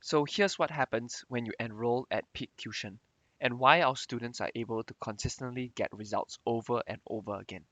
So here's what happens when you enroll at Peak Tuition and why our students are able to consistently get results over and over again.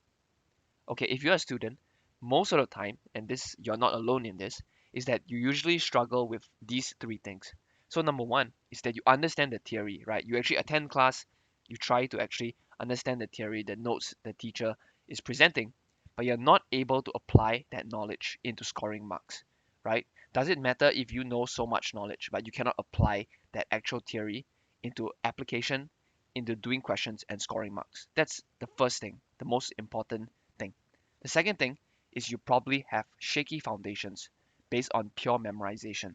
Okay, if you're a student, most of the time, and this you're not alone in this, is that you usually struggle with these three things. So number one is that you understand the theory, right? You actually attend class, you try to actually understand the theory, the notes the teacher is presenting, but you're not able to apply that knowledge into scoring marks, right? Does it matter if you know so much knowledge, but you cannot apply that actual theory into application, into doing questions and scoring marks? That's the first thing, the most important thing. The second thing is you probably have shaky foundations based on pure memorization,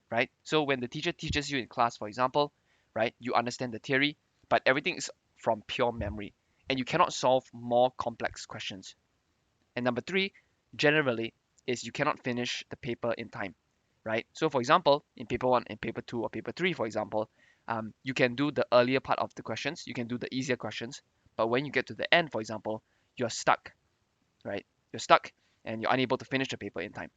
right? So when the teacher teaches you in class, for example, right, you understand the theory, but everything is from pure memory, and you cannot solve more complex questions. And number three, generally, is you cannot finish the paper in time, right? So for example, in paper one and paper two or paper three, for example, you can do the earlier part of the questions, you can do the easier questions, but when you get to the end, for example, you're stuck, right? You're stuck and you're unable to finish the paper in time.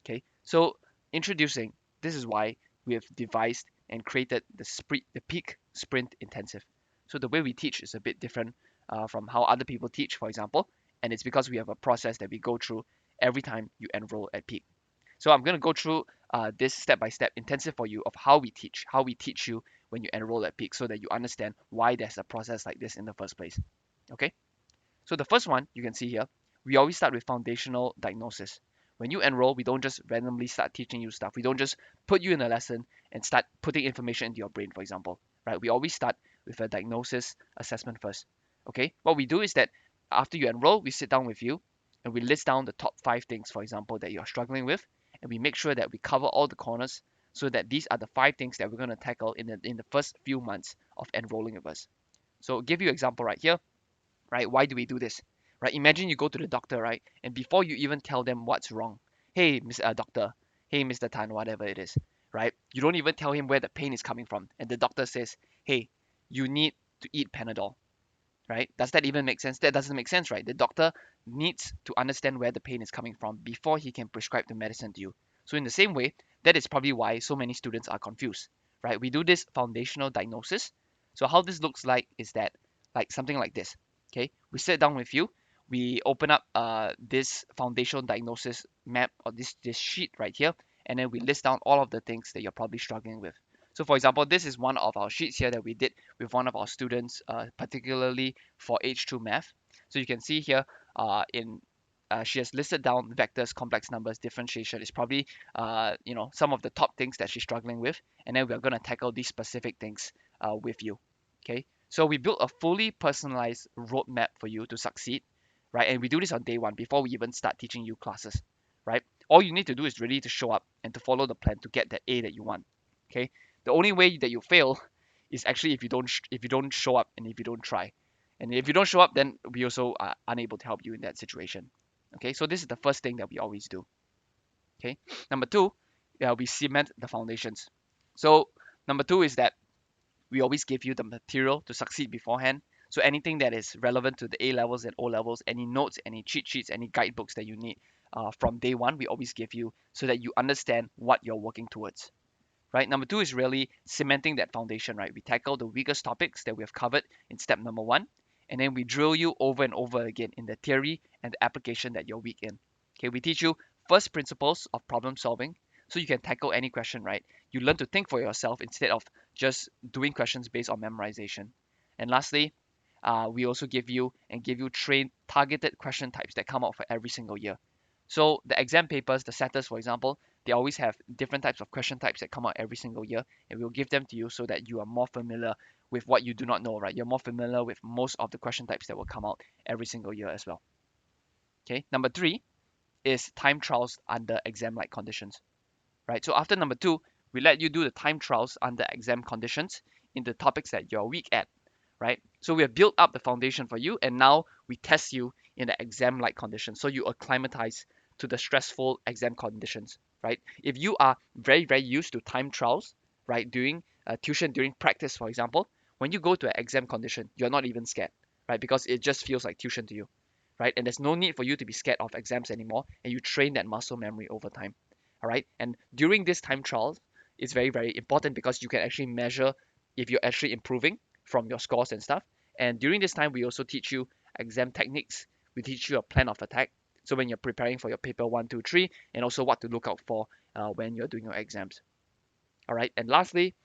Okay, so introducing, this is why we have devised and created the peak sprint intensive. So the way we teach is a bit different from how other people teach, for example, and it's because we have a process that we go through every time you enroll at peak. So I'm going to go through this step-by-step intensive for you of how we teach you when you enroll at peak so that you understand why there's a process like this in the first place. Okay. So the first one you can see here, we always start with foundational diagnosis. When you enroll, we don't just randomly start teaching you stuff. We don't just put you in a lesson and start putting information into your brain, for example, right? We always start with a diagnosis assessment first. Okay, what we do is that after you enroll, we sit down with you and we list down the top five things, for example, that you're struggling with, and we make sure that we cover all the corners so that these are the five things that we're going to tackle in the first few months of enrolling with us. So I'll give you an example right here, right? Why do we do this? Right? Imagine you go to the doctor, right? And before you even tell them what's wrong, hey, Mr. Doctor, hey, Mr. Tan, whatever it is, right? You don't even tell him where the pain is coming from, and the doctor says, hey, you need to eat Panadol, right? Does that even make sense? That doesn't make sense, right? The doctor needs to understand where the pain is coming from before he can prescribe the medicine to you. So in the same way, that is probably why so many students are confused, right? We do this foundational diagnosis. So how this looks like is that like something like this. Okay, we sit down with you, we open up this foundational diagnosis map or this sheet right here, and then we list down all of the things that you're probably struggling with. So for example, this is one of our sheets here that we did with one of our students, particularly for H2 math. So you can see here in she has listed down vectors, complex numbers, differentiation. It's probably some of the top things that she's struggling with, and then we're going to tackle these specific things with you. Okay, so we built a fully personalized roadmap for you to succeed, right? And we do this on day one before we even start teaching you classes, right? All you need to do is really to show up and to follow the plan to get the A that you want. Okay, the only way that you fail is actually if you don't show up and if you don't try, and if you don't show up, then we also are unable to help you in that situation. Okay, so this is the first thing that we always do. Okay, number two, we cement the foundations. So number two is that we always give you the material to succeed beforehand. So anything that is relevant to the A levels and O levels, any notes, any cheat sheets, any guidebooks that you need from day one, we always give you so that you understand what you're working towards. Right. Number two is really cementing that foundation. Right. We tackle the weakest topics that we have covered in step number one, and then we drill you over and over again in the theory and the application that you're weak in. Okay. We teach you first principles of problem solving, so you can tackle any question. Right. You learn to think for yourself instead of just doing questions based on memorization. And lastly, we also give you trained targeted question types that come out for every single year. So the exam papers, the setters, for example, they always have different types of question types that come out every single year, and we'll give them to you so that you are more familiar with what you do not know, right? You're more familiar with most of the question types that will come out every single year as well. Okay. Number three is time trials under exam-like conditions, right? So after number two, we let you do the time trials under exam conditions in the topics that you're weak at, right? So we have built up the foundation for you, and now we test you in the exam-like conditions, so you acclimatize to the stressful exam conditions, right? If you are very used to time trials, right, during tuition, during practice, for example, when you go to an exam condition, you're not even scared, right? Because it just feels like tuition to you, right? And there's no need for you to be scared of exams anymore, and you train that muscle memory over time, all right? And during this time trials, is very, very important because you can actually measure if you're actually improving from your scores and stuff. And during this time, we also teach you exam techniques. We teach you a plan of attack. So when you're preparing for your paper 1, 2, 3, and also what to look out for when you're doing your exams. All right. And lastly,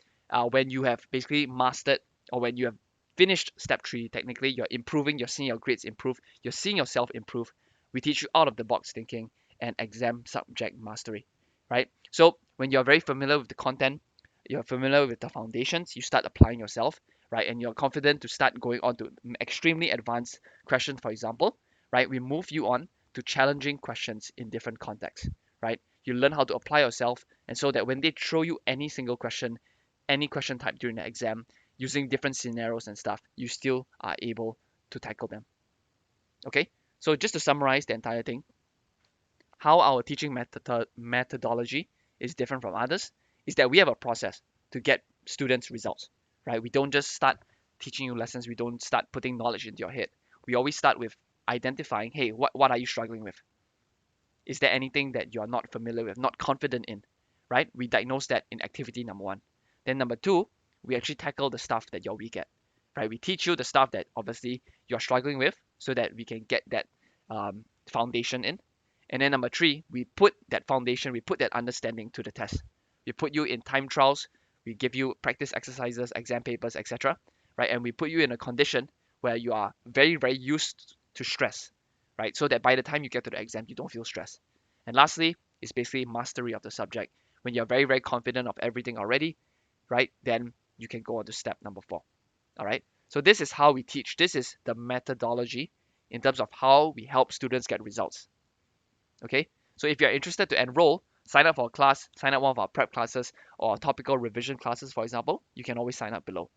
when you have basically mastered or when you have finished step 3, technically you're improving, you're seeing your grades improve, you're seeing yourself improve. We teach you out of the box thinking and exam subject mastery, right? So when you're very familiar with the content, you're familiar with the foundations, you start applying yourself, right? And you're confident to start going on to extremely advanced questions, for example, right? We move you on to challenging questions in different contexts, right? You learn how to apply yourself, and so that when they throw you any single question, any question type during the exam, using different scenarios and stuff, you still are able to tackle them. Okay, so just to summarize the entire thing, how our teaching methodology is different from others is that we have a process to get students results, right? We don't just start teaching you lessons, we don't start putting knowledge into your head. We always start with identifying, hey, what are you struggling with? Is there anything that you are not familiar with, not confident in, right? We diagnose that in activity number 1. Then number 2, we actually tackle the stuff that you're weak at, right? We teach you the stuff that obviously you're struggling with so that we can get that foundation in. And then number 3, we put that foundation, we put that understanding to the test. We put you in time trials, we give you practice exercises, exam papers, etc., right? And we put you in a condition where you are very, very used to stress, right? So that by the time you get to the exam, you don't feel stressed. And lastly, is basically mastery of the subject. When you're very, very confident of everything already, right, then you can go on to step number 4. All right. So this is how we teach. This is the methodology in terms of how we help students get results. Okay. So if you're interested to enroll, sign up for a class, sign up one of our prep classes or topical revision classes, for example, you can always sign up below.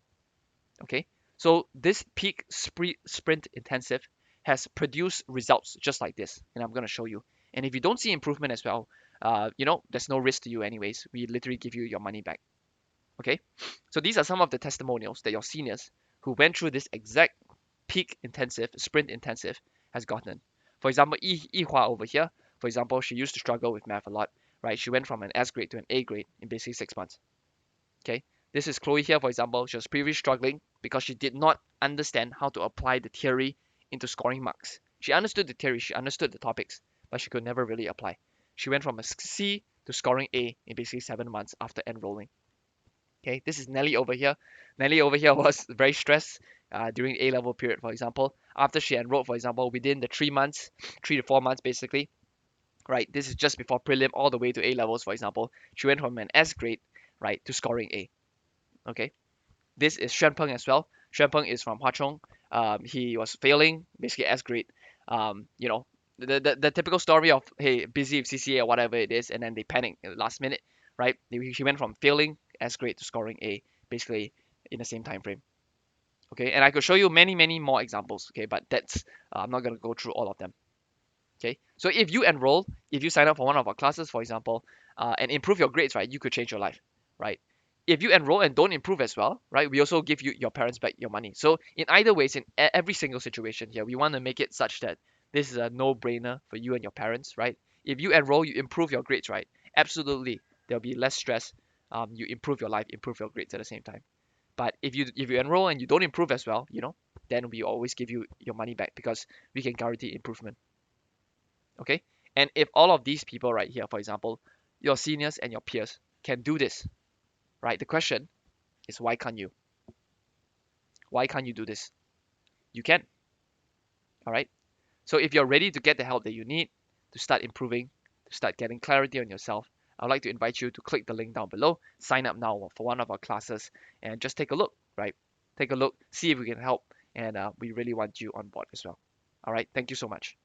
Okay. So this peak sprint intensive has produced results just like this, and I'm going to show you. And if you don't see improvement as well, there's no risk to you anyways. We literally give you your money back. Okay, so these are some of the testimonials that your seniors who went through this exact peak intensive, sprint intensive has gotten. For example, Yihua over here, for example, she used to struggle with math a lot, right? She went from an S grade to an A grade in basically 6 months. Okay, this is Chloe here, for example. She was previously struggling because she did not understand how to apply the theory into scoring marks. She understood the theory, she understood the topics, but she could never really apply. She went from a C to scoring A in basically 7 months after enrolling. Okay, this is Nelly over here. Nelly over here was very stressed during A level period, for example. After she enrolled, for example, within the 3 months, 3 to 4 months basically, right? This is just before prelim all the way to A levels, for example. She went from an S grade, right, to scoring A. Okay, this is Xuan Peng as well. Xuan Peng is from Hwa Chong. He was failing, basically S grade. You know, the typical story of, hey, busy with CCA or whatever it is, and then they panic at the last minute, right? He went from failing S grade to scoring A, basically in the same time frame. Okay, and I could show you many, many more examples. Okay, but that's I'm not gonna go through all of them. Okay, so if you enroll, if you sign up for one of our classes, for example, and improve your grades, right, you could change your life, right? If you enroll and don't improve as well, right, we also give you your parents back your money. So in either ways, in every single situation here, we want to make it such that this is a no-brainer for you and your parents, right? If you enroll, you improve your grades, right? Absolutely, there'll be less stress. You improve your life, improve your grades at the same time. But if you enroll and you don't improve as well, then we always give you your money back because we can guarantee improvement. Okay, and if all of these people right here, for example, your seniors and your peers can do this, right? The question is, why can't you do this? You can. All right, so if you're ready to get the help that you need to start improving, to start getting clarity on yourself, I'd like to invite you to click the link down below, sign up now for one of our classes, and just take a look, right? Take a look, see if we can help, and we really want you on board as well. All right, thank you so much.